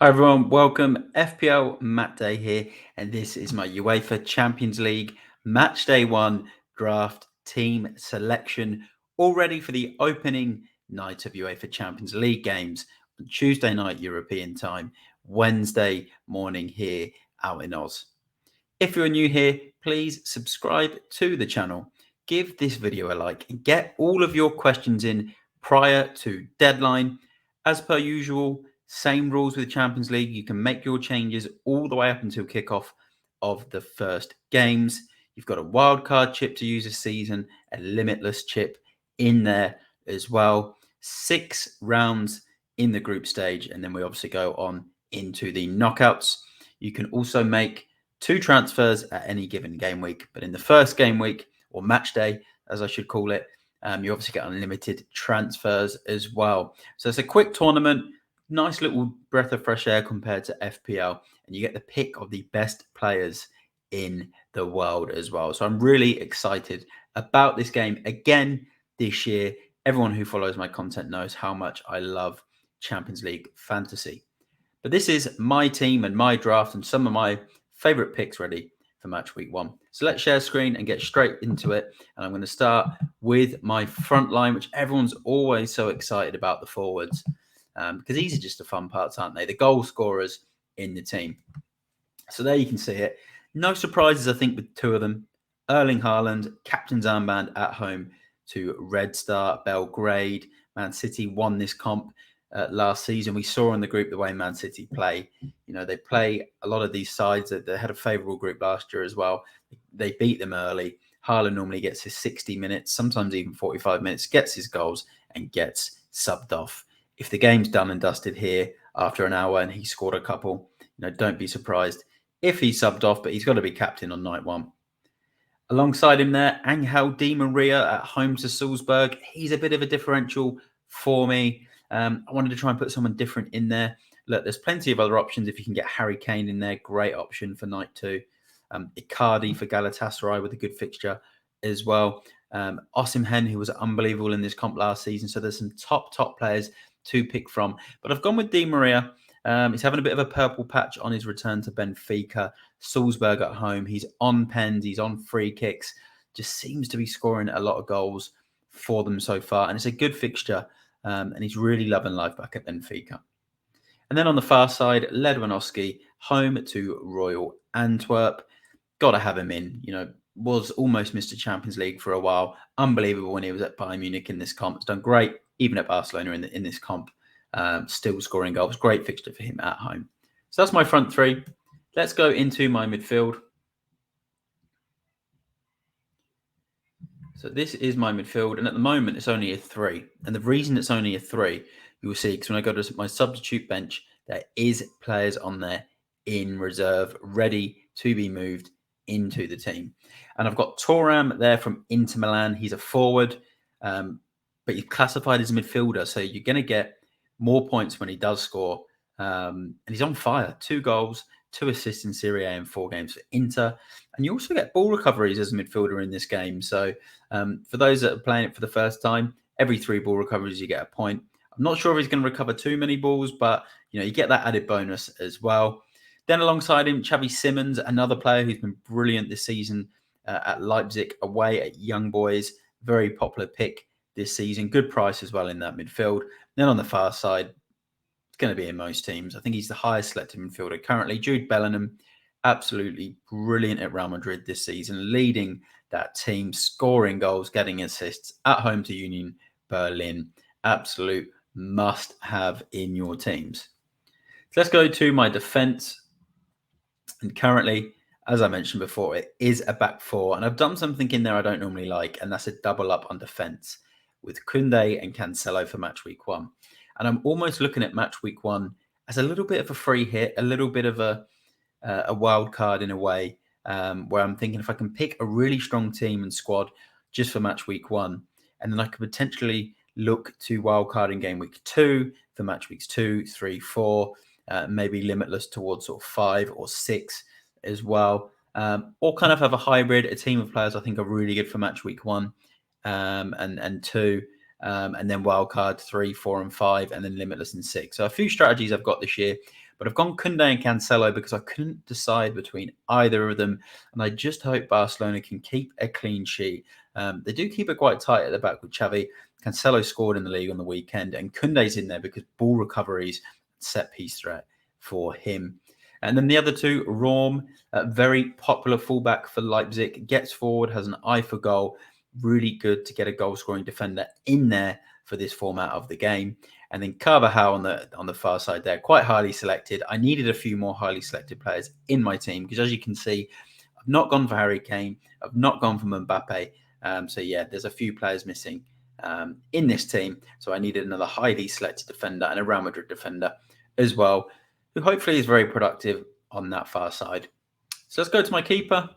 Hi everyone, welcome. FPL Matt Day here, and this is my UEFA Champions League Match Day 1 draft team selection, all ready for the opening night of UEFA Champions League games on Tuesday night European time, Wednesday morning here out in Oz. If you're new here, please subscribe to the channel, give this video a like, and get all of your questions in prior to deadline. As per usual, same rules with Champions League. You can make your changes all the way up until kickoff of the first games. You've got a wildcard chip to use this season, a limitless chip in there as well. 6 rounds in the group stage, and then we obviously go on into the knockouts. You can also make 2 transfers at any given game week, but in the first game week, or match day, as I should call it, you obviously get unlimited transfers as well. So it's a quick tournament, nice little breath of fresh air compared to FPL, and you get the pick of the best players in the world as well. So I'm really excited about this game again this year. Everyone who follows my content knows how much I love Champions League fantasy. But this is my team and my draft and some of my favorite picks ready for match week 1. So let's share screen and get straight into it. And I'm going to start with my front line, which everyone's always so excited about, the forwards, because these are just the fun parts, aren't they? The goal scorers in the team. So there you can see it. No surprises, I think, with 2 of them. Erling Haaland, captain's armband at home to Red Star Belgrade. Man City won this comp last season. We saw in the group the way Man City play. You know, they play a lot of these sides that they had a favourable group last year as well. They beat them early. Haaland normally gets his 60 minutes, sometimes even 45 minutes, gets his goals and gets subbed off. If the game's done and dusted here after an hour and he scored a couple, don't be surprised if he's subbed off, but he's got to be captain on night 1. Alongside him there, Angel Di Maria at home to Salzburg. He's a bit of a differential for me. I wanted to try and put someone different in there. Look, there's plenty of other options. If you can get Harry Kane in there, great option for night 2. Icardi for Galatasaray with a good fixture as well. Osimhen, who was unbelievable in this comp last season. So there's some top players to pick from. But I've gone with Di Maria. He's having a bit of a purple patch on his return to Benfica. Salzburg at home. He's on pens. He's on free kicks. Just seems to be scoring a lot of goals for them so far. And it's a good fixture. And he's really loving life back at Benfica. And then on the far side, Lewandowski, home to Royal Antwerp. Got to have him in. Was almost Mr. Champions League for a while. Unbelievable when he was at Bayern Munich in this comp. It's done great, even at Barcelona in this comp. Still scoring goals. Great fixture for him at home. So that's my front 3. Let's go into my midfield. So this is my midfield, and at the moment it's only a 3. And the reason it's only a 3, you will see, because when I go to my substitute bench, there is players on there in reserve, ready to be moved into the team. And I've got Thuram there from Inter Milan. He's a forward, but he's classified as a midfielder, so you're going to get more points when he does score. And he's on fire. 2 goals, 2 assists in Serie A in 4 games for Inter. And you also get ball recoveries as a midfielder in this game. So for those that are playing it for the first time, every 3 ball recoveries, you get a point. I'm not sure if he's going to recover too many balls, but you get that added bonus as well. Then alongside him, Xavi Simons, another player who's been brilliant this season at Leipzig, away at Young Boys. Very popular pick this season. Good price as well in that midfield. Then on the far side, it's going to be in most teams. I think he's the highest selected midfielder currently. Jude Bellingham, absolutely brilliant at Real Madrid this season, leading that team, scoring goals, getting assists at home to Union Berlin. Absolute must-have in your teams. So let's go to my defence. And currently, as I mentioned before, it is a back 4. And I've done something in there I don't normally like, and that's a double up on defence with Koundé and Cancelo for match week 1. And I'm almost looking at match week 1 as a little bit of a free hit, a little bit of a wild card in a way, where I'm thinking if I can pick a really strong team and squad just for match week 1, and then I could potentially look to wild card in game week 2 for match weeks 2, 3, 4, maybe limitless towards sort of 5 or 6 as well, or kind of have a hybrid, a team of players I think are really good for match week 1 and 2. And then wildcard 3, 4, and 5, and then limitless in 6. So a few strategies I've got this year, But I've gone Koundé and Cancelo because I couldn't decide between either of them. And I just hope Barcelona can keep a clean sheet. They do keep it quite tight at the back with Xavi. Cancelo scored in the league on the weekend, and Koundé's in there because ball recoveries, set piece threat for him. And then the other two, Rom, very popular fullback for Leipzig, gets forward, has an eye for goal. Really good to get a goal-scoring defender in there for this format of the game. And then Carvajal on the far side there, quite highly selected. I needed a few more highly selected players in my team because, as you can see, I've not gone for Harry Kane. I've not gone for Mbappe. So, yeah, there's a few players missing in this team. So I needed another highly selected defender and a Real Madrid defender as well, who hopefully is very productive on that far side. So let's go to my keeper.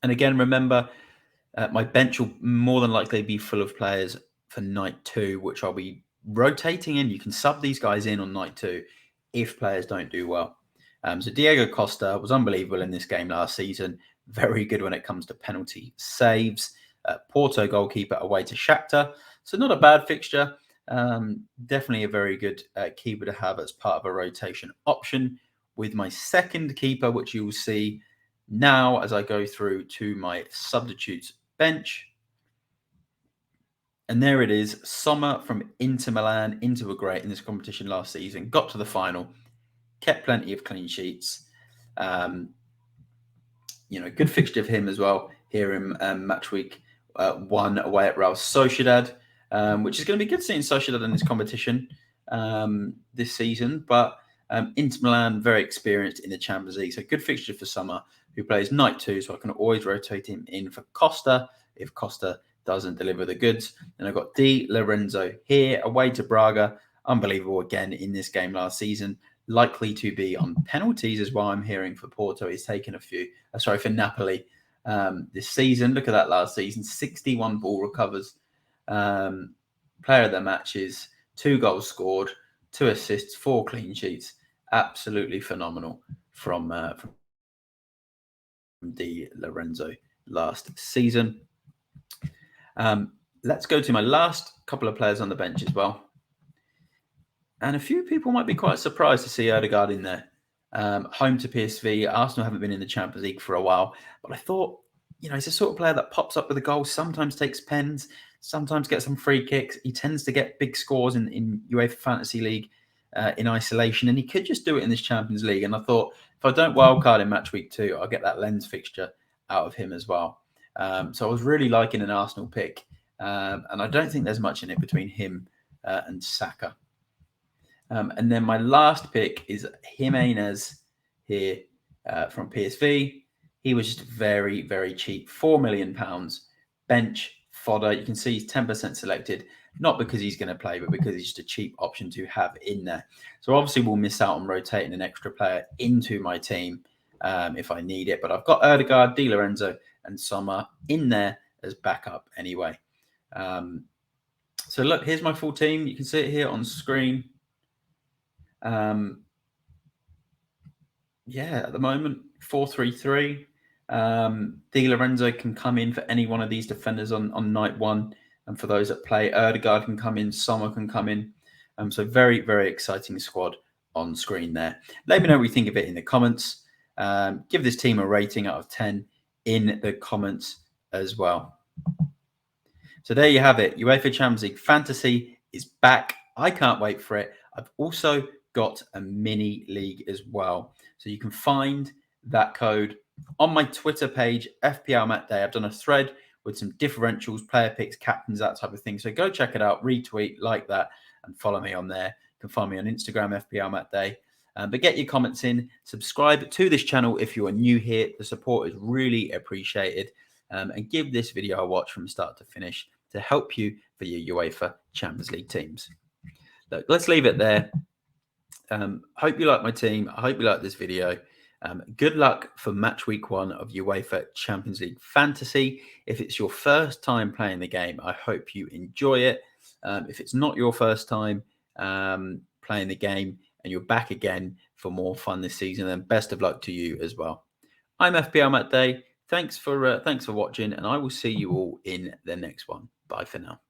And again, remember, my bench will more than likely be full of players for night 2, which I'll be rotating in. You can sub these guys in on night 2 if players don't do well. So Diego Costa was unbelievable in this game last season. Very good when it comes to penalty saves. Porto goalkeeper away to Shakhtar. So not a bad fixture. Definitely a very good keeper to have as part of a rotation option. With my second keeper, which you will see now as I go through to my substitutes bench. And there it is. Sommer from Inter Milan, into a great in this competition last season. Got to the final. Kept plenty of clean sheets. Good fixture of him as well here in match week 1 away at Real Sociedad, which is going to be good seeing Sociedad in this competition this season. But Inter Milan, very experienced in the Champions League. So good fixture for Sommer, who plays night 2. So I can always rotate him in for Costa if Costa doesn't deliver the goods. And I've got Di Lorenzo here, away to Braga. Unbelievable again in this game last season. Likely to be on penalties as well. I'm hearing for Porto. He's taken a few. For Napoli this season. Look at that last season. 61 ball recovers. Player of the matches. 2 goals scored. 2 assists. 4 clean sheets. Absolutely phenomenal from Di Lorenzo last season. Let's go to my last couple of players on the bench as well. And a few people might be quite surprised to see Odegaard in there. Home to PSV. Arsenal haven't been in the Champions League for a while. But I thought, he's a sort of player that pops up with a goal, sometimes takes pens, sometimes gets some free kicks. He tends to get big scores in UEFA Fantasy League in isolation. And he could just do it in this Champions League. And I thought, if I don't wildcard in match week 2, I'll get that Lens fixture out of him as well. So I was really liking an Arsenal pick. And I don't think there's much in it between him and Saka. And then my last pick is Jimenez here from PSV. He was just very, very cheap. £4 million. Bench fodder. You can see he's 10% selected. Not because he's going to play, but because he's just a cheap option to have in there. So obviously we'll miss out on rotating an extra player into my team if I need it. But I've got Odegaard, Di Lorenzo and Sommer in there as backup anyway. So look, here's my full team. You can see it here on screen. At the moment, 4-3-3. Di Lorenzo can come in for any one of these defenders on night 1. And for those that play, Odegaard can come in, Sommer can come in. So very, very exciting squad on screen there. Let me know what you think of it in the comments. Give this team a rating out of 10 in the comments as well. So there you have it. UEFA Champions League Fantasy is back. I can't wait for it. I've also got a mini league as well. So you can find that code on my Twitter page, FPLMattDay. I've done a thread with some differentials, player picks, captains, that type of thing. So go check it out, retweet, like that, and follow me on there. You can find me on Instagram, FPLMattDay. But get your comments in. Subscribe to this channel if you are new here. The support is really appreciated. And give this video a watch from start to finish to help you for your UEFA Champions League teams. Look, let's leave it there. Hope you like my team. I hope you like this video. Good luck for match week 1 of UEFA Champions League Fantasy. If it's your first time playing the game, I hope you enjoy it. If it's not your first time playing the game and you're back again for more fun this season, then best of luck to you as well. I'm FPLMattDay. Thanks for watching, and I will see you all in the next one. Bye for now.